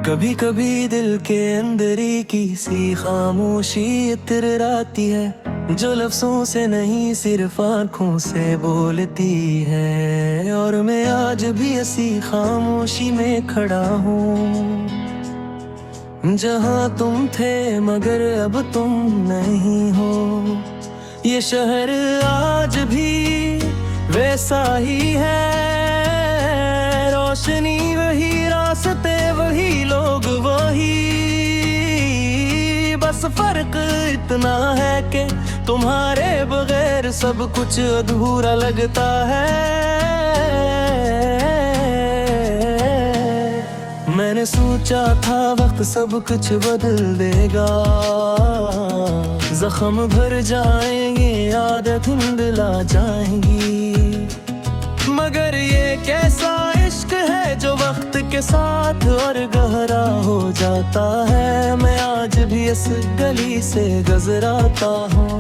कभी कभी दिल के अंदर ही किसी खामोशी इतराती है, जो लफ्जों से नहीं सिर्फ आंखों से बोलती है। और मैं आज भी ऐसी खामोशी में खड़ा हूँ, जहाँ तुम थे मगर अब तुम नहीं हो। ये शहर आज भी वैसा ही है, रोशनी वही, रास्ते वही, लोग वही। बस फर्क इतना है कि तुम्हारे बगैर सब कुछ अधूरा लगता है। मैंने सोचा था वक्त सब कुछ बदल देगा, जख्म भर जाएंगे, आदत धुंधला जाएंगी। मगर ये कैसा इश्क है जो वक्त के साथ और गहरा हो जाता है। मैं आज भी इस गली से गुजरता हूँ,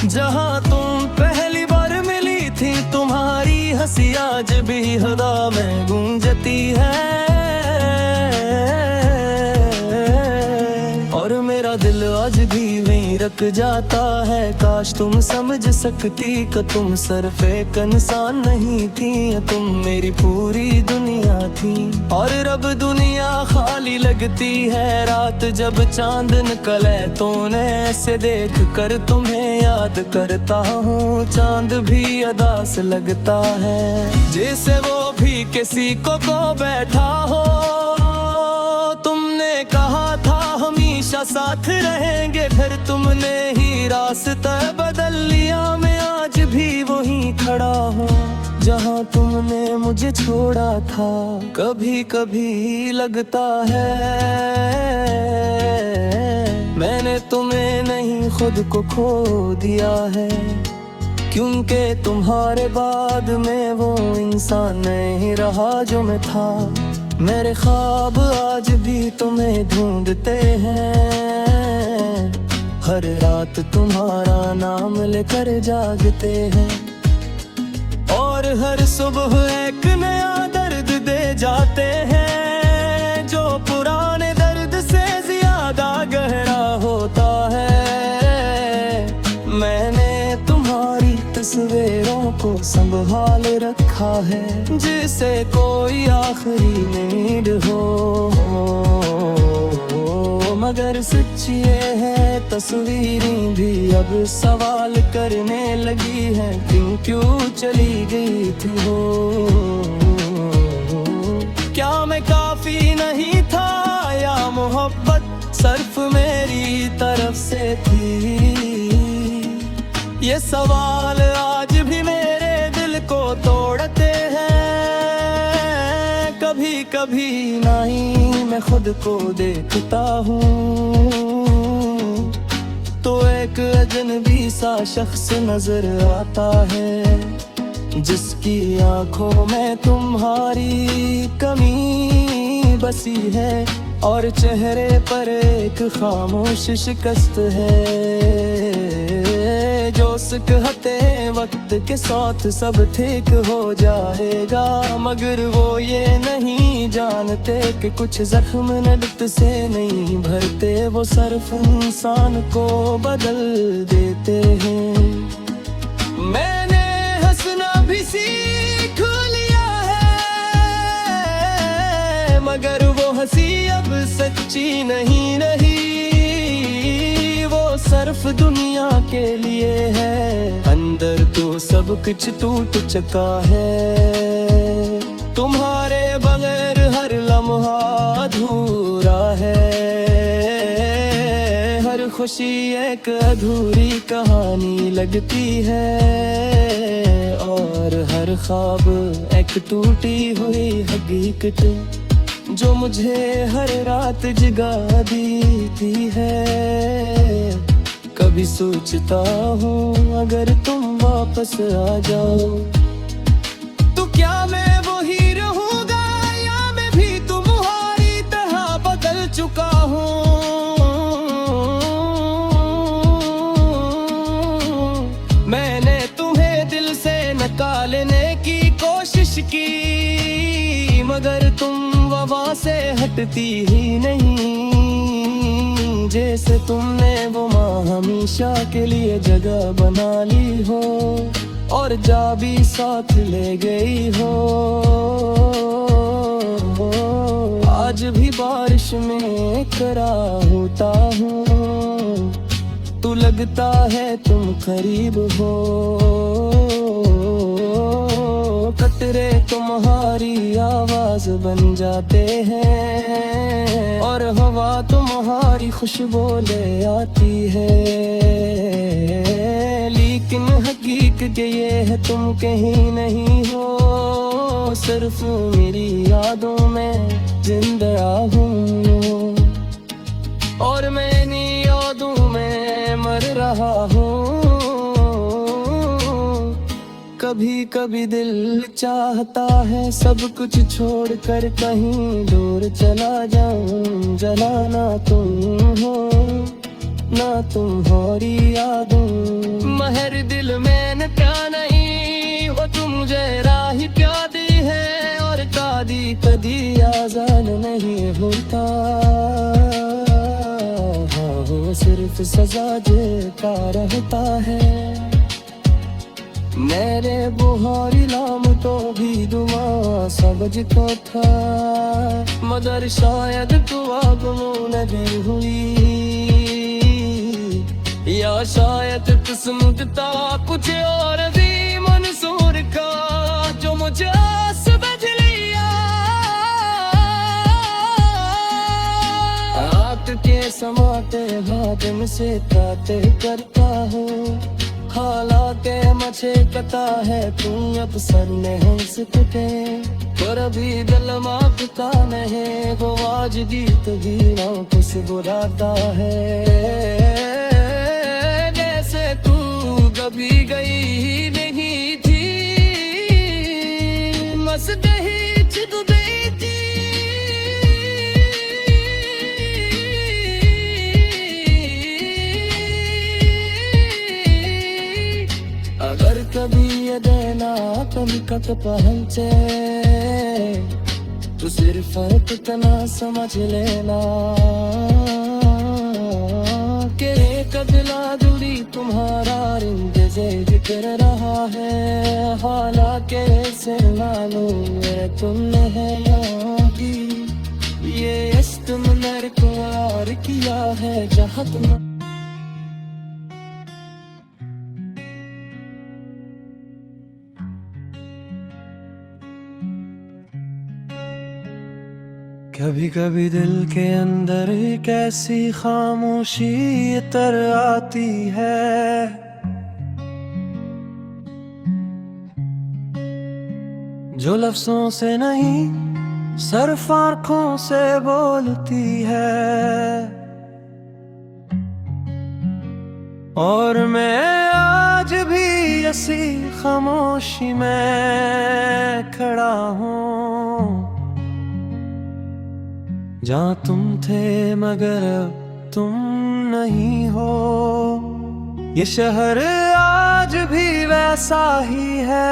जहाँ तुम पहली बार मिली थी। तुम्हारी हंसी आज भी हवा में गूंजती है, और मेरा दिल आज भी वहीं रख जाता है। काश तुम समझ सकती कि तुम सिर्फ एक इंसान नहीं थी, तुम मेरी पूरी दुनिया थी। और रब दुनिया खाली लगती है रात जब चांद निकले, तो ऐसे देख कर तुम्हें याद करता हूँ। चांद भी अदास लगता है, जैसे वो भी किसी को बैठा हो। तुमने कहा था हमेशा साथ रहेंगे, फिर तुमने ही रास्ता बदल लिया। मैं आज भी वहीं खड़ा हूँ, जहाँ तुमने मुझे छोड़ा था। कभी कभी लगता है मैंने तुम्हें नहीं खुद को खो दिया है, क्योंकि तुम्हारे बाद में वो इंसान नहीं रहा जो मैं था। मेरे ख्वाब आज भी तुम्हें ढूंढते हैं, हर रात तुम्हारा नाम लेकर जागते हैं। और हर सुबह एक नया दर्द दे जाते हैं, जो पुराने दर्द से ज्यादा गहरा होता है। मैंने तुम्हारी तस्वीरों को संभाल रखा है, जिसे कोई आखिरी नीड हो। मगर सच ये है तस्वीरें भी अब सवाल करने लगी है, क्यों चली गई थी वो। क्या मैं काफी नहीं था, या मोहब्बत सिर्फ मेरी तरफ से थी। ये सवाल आज भी मेरे दिल को तोड़ते हैं। कभी कभी नहीं मैं खुद को देखता हूँ, तो एक अजनबी सा शख्स नजर आता है, जिसकी आंखों में तुम्हारी कमी बसी है, और चेहरे पर एक खामोश शिकस्त है। जो कहते वक्त के साथ सब ठीक हो जाएगा, मगर वो ये नहीं जानते कि कुछ जख्म नफ़्स से नहीं भरते, वो सिर्फ इंसान को बदल देते हैं। मैंने हंसना भी सीख लिया है, मगर वो हंसी अब सच्ची नहीं रही। वो सिर्फ दुनिया के लिए है, अंदर तो सब कुछ टूट चुका है। तुम्हारे बगैर हर लम्हा अधूरा है, हर खुशी एक अधूरी कहानी लगती है, और हर ख्वाब एक टूटी हुई हकीकत, जो मुझे हर रात जगा देती है। कभी सोचता हूँ अगर तुम वापस आ जाओ, तो क्या मैं वही रहूँगा, या मैं भी तुम्हारी तरह बदल चुका हूँ। मैंने तुम्हें दिल से निकालने की कोशिश की, मगर तुम वफा से हटती ही नहीं। जैसे तुमने वो माँ हमेशा के लिए जगह बना ली हो और जा भी साथ ले गई हो। आज भी बारिश में खड़ा होता हूँ, तू लगता है तुम करीब हो। कतरे तुम्हारी आवाज बन जाते हैं और हवा तुम्हारी खुशबू ले आती है। लेकिन हकीकत ये है तुम कहीं नहीं हो, सिर्फ मेरी यादों में जिंदा हूँ और मैं इन्हीं यादों में मर रहा हूँ। कभी कभी दिल चाहता है सब कुछ छोड़कर कहीं दूर चला जाऊं। जलाना तुम हो ना तुम्हारी यादों, महर दिल में न क्या नहीं हो तुम मुझे राही प्यार दी है और कदी कदी आजान नहीं होता। हाँ वो सिर्फ सजा देता रहता है। मेरे बुहारी लाम तो भी दुआ समझ को था, मगर शायद दुआ गुमून भी हुई या शायद किस्मत था कुछ और भी मंसूर का जो मुझे समझ लिया। रात के समाते हाथ में से ताते करता हूँ, हालांकि मुझे पता है तुम अक्सर नहीं सकते, पर अभी दिल मांगता नहीं वो आज गीत गिरा कुछ बुलाता है। जैसे तू कभी गई नहीं थी, मस्त ही चिद गई थी। अगर कभी ये देना तुम कट पहुंचे तो सिर्फ फर्क इतना समझ लेना कि एक दिला दूरी तुम्हारा रिंग से जिक्र रहा है। हालांकि से मालूम है तुमने है यहाँ की ये इश्क मेरे को यार किया है जहाँ तुम। कभी कभी दिल के अंदर एक ऐसी खामोशी तर आती है, जो लफ्जों से नहीं सिर्फ आँखों से बोलती है। और मैं आज भी ऐसी खामोशी में खड़ा हूँ जहाँ तुम थे मगर तुम नहीं हो। ये शहर आज भी वैसा ही है,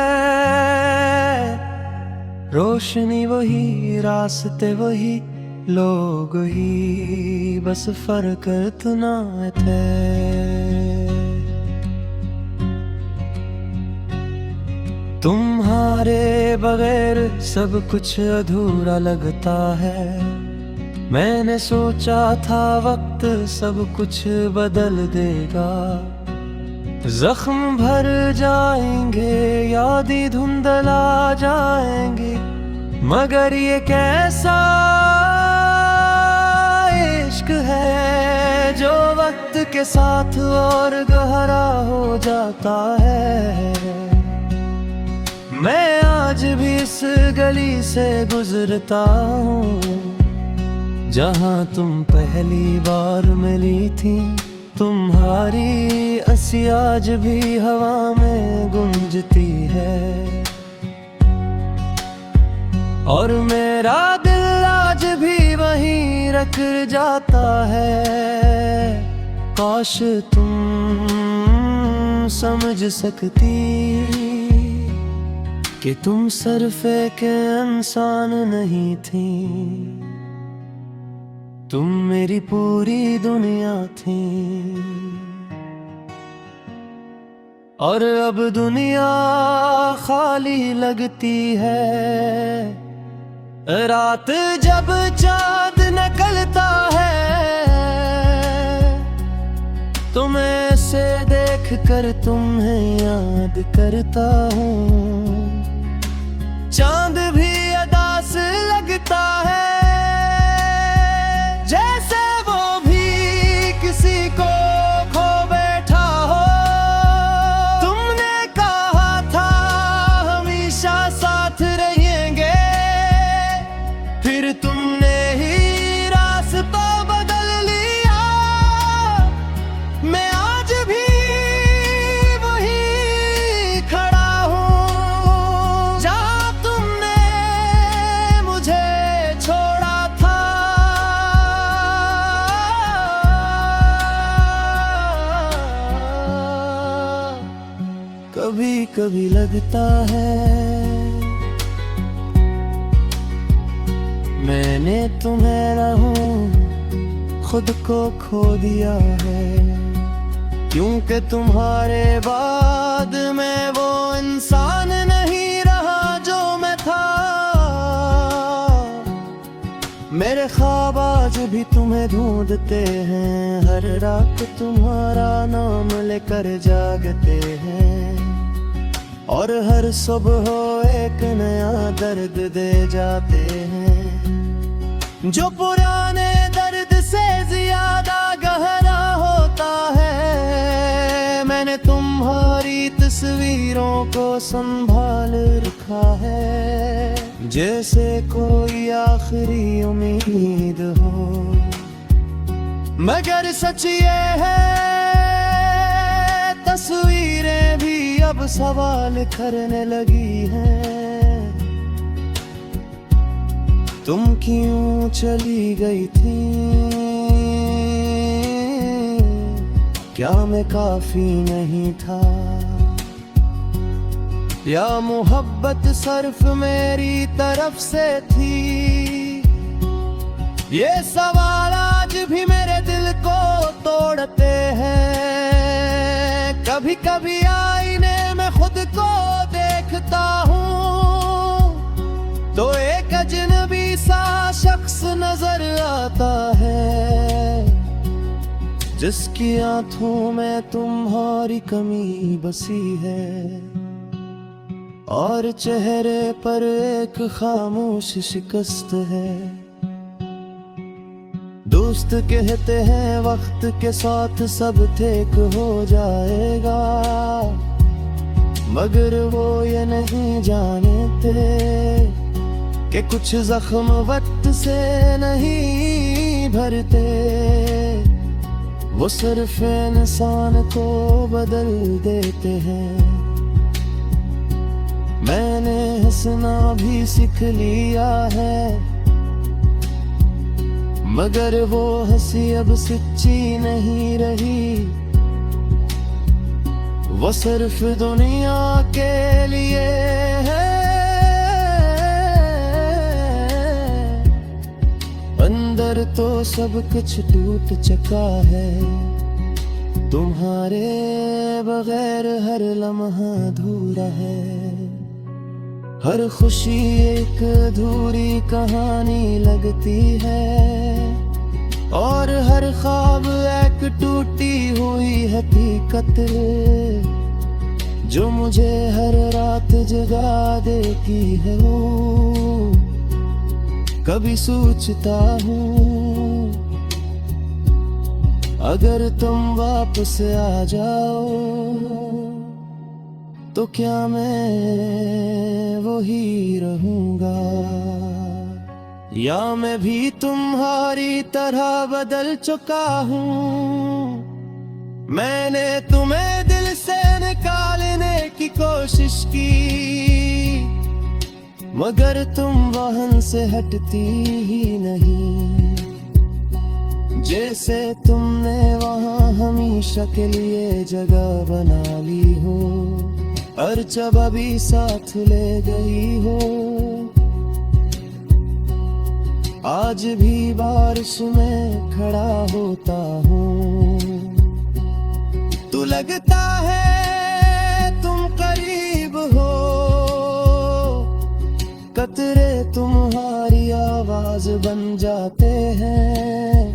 रोशनी वही रास्ते वही लोग ही, बस फर्क इतना थे। तुम्हारे बगैर सब कुछ अधूरा लगता है। मैंने सोचा था वक्त सब कुछ बदल देगा, जख्म भर जाएंगे यादें धुंधला जाएंगे, मगर ये कैसा इश्क है जो वक्त के साथ और गहरा हो जाता है। मैं आज भी इस गली से गुजरता हूँ जहाँ तुम पहली बार मिली थी। तुम्हारी हंसी आज भी हवा में गूंजती है और मेरा दिल आज भी वहीं रख जाता है। काश तुम समझ सकती कि तुम सरफे के इंसान नहीं थी, तुम मेरी पूरी दुनिया थी। और अब दुनिया खाली लगती है, रात जब चाँद निकलता है, तुम्हें से देख कर तुम्हें याद करता हूँ। चाँद भी अदास लगता है, जैसे वो भी किसी को खो बैठा हो। तुमने कहा था हमेशा साथ रहेंगे, फिर तुमने ही रास्ता बदल लिया। मैं आज भी वही खड़ा हूँ जहाँ तुमने मुझे छोड़ा था। कभी कभी लगता है मैंने तुम्हें न हूँ खुद को खो दिया है, क्योंकि तुम्हारे बाद मैं वो इंसान नहीं रहा जो मैं था। मेरे ख्वाब आज भी तुम्हें ढूंढते हैं, हर रात तुम्हारा नाम लेकर जागते हैं, और हर सुबह एक नया दर्द दे जाते हैं, जो पुराने दर्द से ज्यादा गहरा होता है। मैंने तुम्हारी तस्वीरों को संभाल रखा है, जैसे कोई आखिरी उम्मीद हो। मगर सच ये है तस्वीरें भी अब सवाल करने लगी हैं, तुम क्यों चली गई थी? क्या मैं काफी नहीं था, या मोहब्बत सिर्फ मेरी तरफ से थी? ये सवाल आज भी मेरे दिल को तोड़ते हैं। कभी कभी आईने में खुद को देखता हूँ तो एक अजनबी सा शख्स नजर आता है, जिसकी आंखों में तुम्हारी कमी बसी है, और चेहरे पर एक खामोश शिकस्त है। दोस्त कहते हैं वक्त के साथ सब ठीक हो जाएगा, मगर वो ये नहीं जानते कि कुछ जख्म वक्त से नहीं भरते, वो सिर्फ इंसान को बदल देते हैं। मैंने हंसना भी सीख लिया है, मगर वो हंसी अब सच्ची नहीं रही, वो सिर्फ दुनिया के लिए है। अंदर तो सब कुछ टूट चुका है, तुम्हारे बगैर हर लम्हा अधूरा है। हर खुशी एक अधूरी कहानी लगती है, और हर ख्वाब एक टूटी हुई हकीकत, जो मुझे हर रात जगा देती है। वो कभी सोचता हूँ अगर तुम वापस आ जाओ तो क्या मैं वही रहूंगा, या मैं भी तुम्हारी तरह बदल चुका हूँ। मैंने तुम्हें दिल से निकालने की कोशिश की, मगर तुम वाहन से हटती ही नहीं। जैसे तुमने वहाँ हमेशा के लिए जगह बना ली हो, और जब अभी साथ ले गई हो, आज भी बारिश में खड़ा होता हूँ। तू लगता है तुम करीब हो, कतरे तुम्हारी आवाज बन जाते हैं,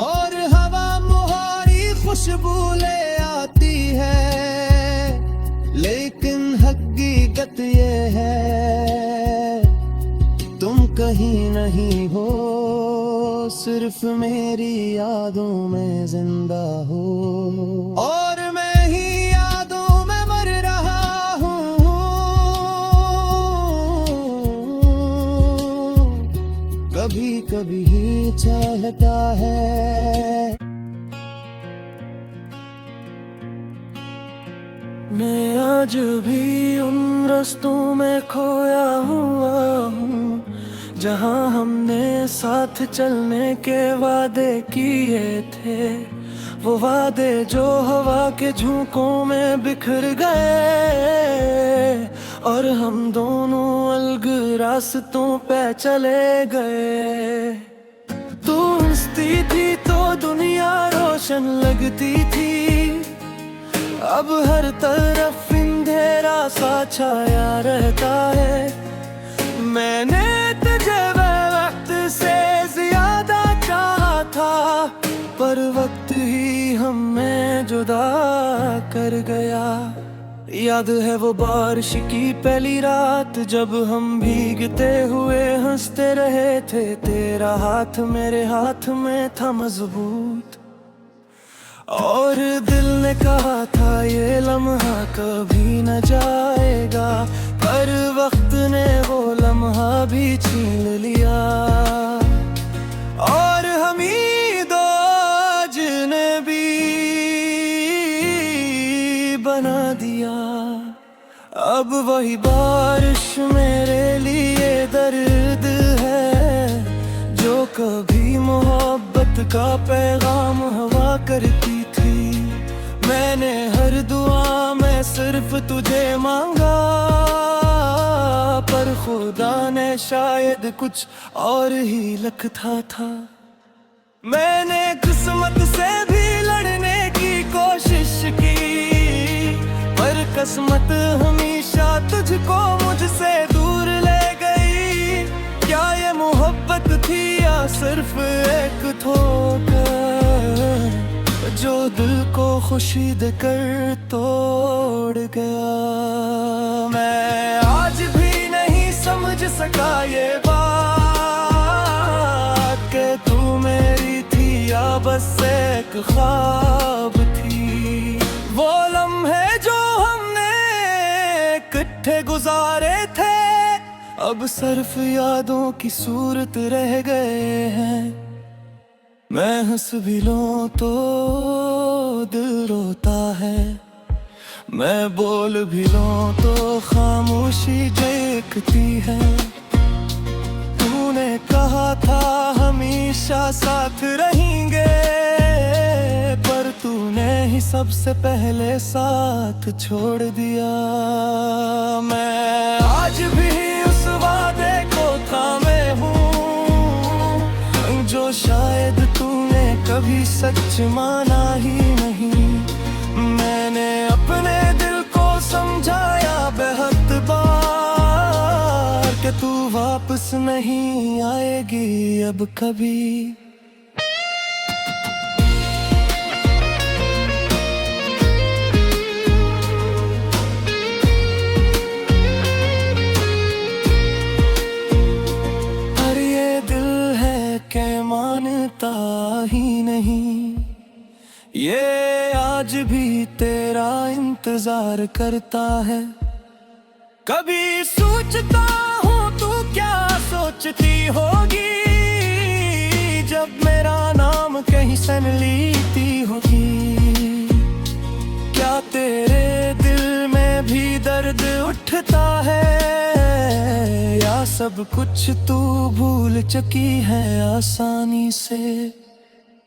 और हवा मुहारी खुशबू ले आती है। लेकिन हकीकत ये है तुम कहीं नहीं हो, सिर्फ मेरी यादों में जिंदा हो, और मैं ही यादों में मर रहा हूँ। कभी कभी ही चाहता है मैं आज भी उन रास्तों में खोया हुआ हूँ, जहाँ हमने साथ चलने के वादे किए थे। वो वादे जो हवा के झोंकों में बिखर गए, और हम दोनों अलग रास्तों पे चले गए। तू हंसती थी तो दुनिया रोशन लगती थी, अब हर तरफ अंधेरा सा छाया रहता है। मैंने तुझे वक्त से ज्यादा चाहा था, पर वक्त ही हमें जुदा कर गया। याद है वो बारिश की पहली रात, जब हम भीगते हुए हंसते रहे थे। तेरा हाथ मेरे हाथ में था मजबूत, और दिल ने कहा था ये लम्हा कभी न जाएगा, पर वक्त ने वो लम्हा भी छीन लिया, और हम ही दो अजनबी बना दिया। अब वही बारिश मेरे लिए दर्द है, जो कभी मोहब्बत का पैगाम हवा करती थी। मैंने हर दुआ में सिर्फ तुझे मांगा, पर खुदा ने शायद कुछ और ही लिखा था। मैंने किस्मत से भी लड़ने की कोशिश की, पर किस्मत हमेशा तुझको मुझसे दूर ले गई। क्या ये मोहब्बत थी या सिर्फ एक ठोकर, जो दिल को खुशी देकर तोड़ गया। मैं आज भी नहीं समझ सका ये बात, कि तू मेरी थी या बस एक ख्वाब थी। वो लम्हे जो हमने इकट्ठे गुजारे थे, अब सिर्फ यादों की सूरत रह गए हैं। मैं हंस भी लूं तो दिल रोता है, मैं बोल भी लूं तो खामोशी देखती है। तूने कहा था हमेशा साथ रहेंगे, पर तूने ही सबसे पहले साथ छोड़ दिया। मैं आज भी उस वादे को थामे हूँ, जो शायद तूने कभी सच माना ही नहीं। मैंने अपने दिल को समझाया बेहद बार, कि तू वापस नहीं आएगी अब कभी। मानता ही नहीं, ये आज भी तेरा इंतजार करता है। कभी सोचता हूँ तू क्या सोचती होगी, जब मेरा नाम कहीं सन लेती होगी। क्या तेरे दिल में भी दर्द उठता है, या सब कुछ तू भूल चुकी है आसानी से।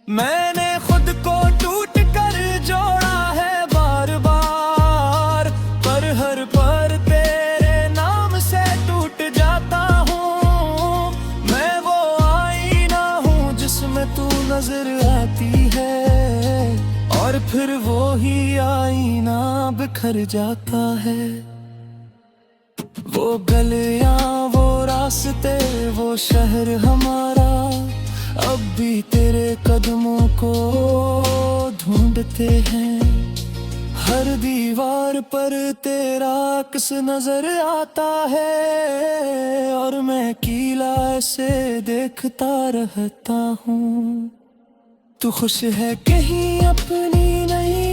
मैंने खुद को टूट कर जोड़ा है बार बार, पर फिर वो ही आईना बिखर जाता है। वो गलियां, वो रास्ते, वो शहर हमारा अब भी तेरे कदमों को ढूंढते हैं। हर दीवार पर तेरा अक्स नजर आता है और मैं कीला ऐसे देखता रहता हूँ। तू खुश है कहीं अपनी नहीं